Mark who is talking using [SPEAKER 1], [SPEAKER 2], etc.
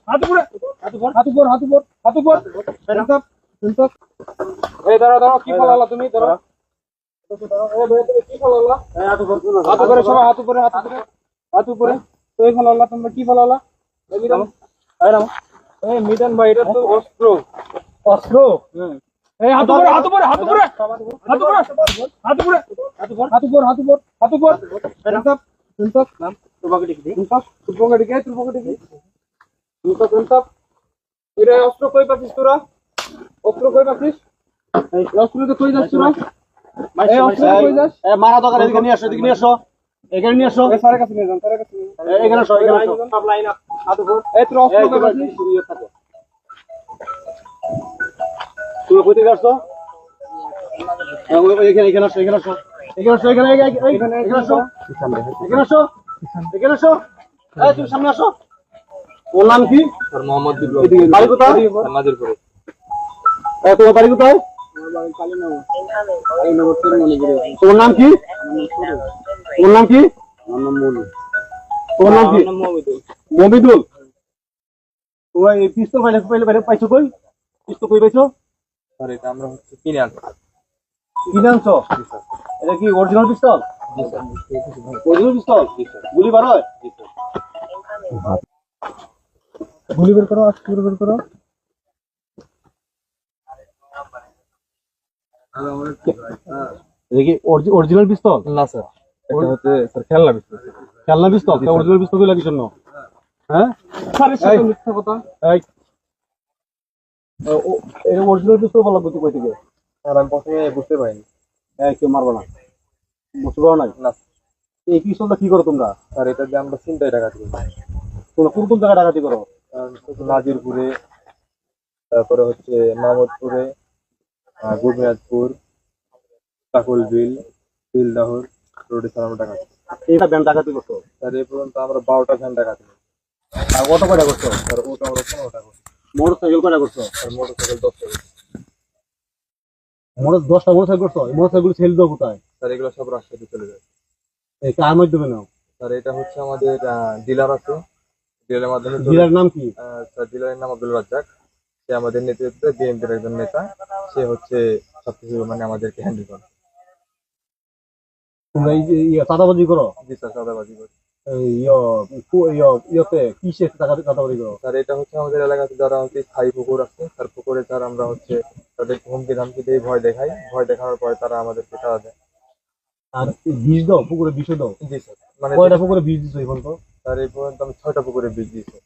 [SPEAKER 1] হাত উপরে হাত উপর হাত উপর হাত উপর এই দাঁড়াও কি ফলালা তুমি দাঁড়াও কি ফলালা হাত উপরে সবাই হাত উপরে এই ফলালা তোমরা কি ফলালা এই মিজান ভাই এটা তো অস্ত্র এই হাত উপরে হাত উপরে এটা অস্ত্র কই পাচ্ছিস তোরা অস্ত্র কই পাচ্ছিস এই অস্ত্র তো কই যাচ্ছ তোরা এই অস্ত্র কই যাস
[SPEAKER 2] মারা দরকার এদিকে নিয়ে আসো এখানে নিয়ে আসো
[SPEAKER 1] এই স্যারের কাছে নিয়ে যান
[SPEAKER 2] এখানে আসো
[SPEAKER 1] সব লাইন আপ হাত উপর এই তোরা অস্ত্র কই পাচ্ছিস
[SPEAKER 2] তুমি কই থেকে আসছো এখানে আসো তুমি সামনে আসো ওর নাম কি
[SPEAKER 1] মোহাম্মদ
[SPEAKER 2] বাড়ি কোথায়
[SPEAKER 1] নাজিরপুরে
[SPEAKER 2] তোমার বাড়ি কোথায় তোমার নাম কি মমিদুল তোমার এই পিস্তল পাইছো কই পাইছো
[SPEAKER 1] স্যার এটা আমরা হচ্ছে কিনে আনছি
[SPEAKER 2] কিনে আনছো এটা কি অরিজিনাল পিস্তল গুলি বার হয় গুলি বের করো এটা কি অরিজিনাল পিস্তল
[SPEAKER 1] না স্যার এটা হচ্ছে স্যার খেলনা পিস্তল
[SPEAKER 2] অরিজিনাল পিস্তল লাগিস জন্য হ্যাঁ
[SPEAKER 1] স্যারের সাথে মিথ্যা কথা
[SPEAKER 2] এটা অরিজিনাল পিস্তল বলা কই থেকে
[SPEAKER 1] স্যার আমি প্রথমে বুঝতে পারিনি
[SPEAKER 2] কেউ মারবো না বুঝতে পারো নাই
[SPEAKER 1] না
[SPEAKER 2] এই পিস্তলটা কি করো তোমরা
[SPEAKER 1] স্যার এটা দিয়ে আমরা চিন্তায় ডাকাতি করি
[SPEAKER 2] তোমরা কোন জায়গায় ডাকাতি করো
[SPEAKER 1] নাজিরপুরে তারপরে হচ্ছে মাহমুদপুরে গুরমিয়াজপুর কাকুলবিল বিলদাহর রোডে স্যার আমরা ডাকাতি
[SPEAKER 2] এইটা ব্যান্ড ডাকাতি করছো
[SPEAKER 1] স্যার এই পর্যন্ত আমরা 12টা ভ্যান ডাকাতি করি
[SPEAKER 2] আর কত কয়টা করছো
[SPEAKER 1] স্যার ওটা আমরা 15টা করি
[SPEAKER 2] মোটর সাইকেল কয়টা করছো
[SPEAKER 1] স্যার মোটরসাইকেল 10টা করি
[SPEAKER 2] দশটা মোটর সাইকেল করছো এই মোটর সাইকেল সেল দাও কোথায়
[SPEAKER 1] স্যার এগুলো সব রাস্তাতে চলে যায়
[SPEAKER 2] এই কার মাধ্যমে নাও
[SPEAKER 1] স্যার এটা হচ্ছে আমাদের ডিলার আছে ডিলারের মাধ্যমে
[SPEAKER 2] ডিলার নাম কি
[SPEAKER 1] স্যার ডিলারের নাম আব্দুল রাজ্জাক সে আমাদের নেতৃত্বে বিএনপির একজন নেতা সে হচ্ছে সবকিছু মানে আমাদেরকে হ্যান্ডেল করে
[SPEAKER 2] তোমরা এই যে চাঁদাবাজি করো
[SPEAKER 1] জি স্যার চাঁদাবাজি করে
[SPEAKER 2] ইয়েতে কিসে চাঁদাবাজি করো
[SPEAKER 1] স্যার এটা হচ্ছে আমাদের এলাকাতে যারা হচ্ছে স্থায়ী পুকুর আছে তার পুকুরে স্যার আমরা হচ্ছে তাদের হুমকি ধামকি দিয়ে ভয় দেখাই ভয় দেখানোর পরে তারা আমাদেরকে টাকা দেয়
[SPEAKER 2] আর বীজ দাও পুকুরে বিষও দাও
[SPEAKER 1] জি স্যার মানে
[SPEAKER 2] কয়টা পুকুরে বীজ দিছো এখন তো
[SPEAKER 1] স্যার এই পর্যন্ত আমি 6টা পুকুরে বীজ দিয়েছি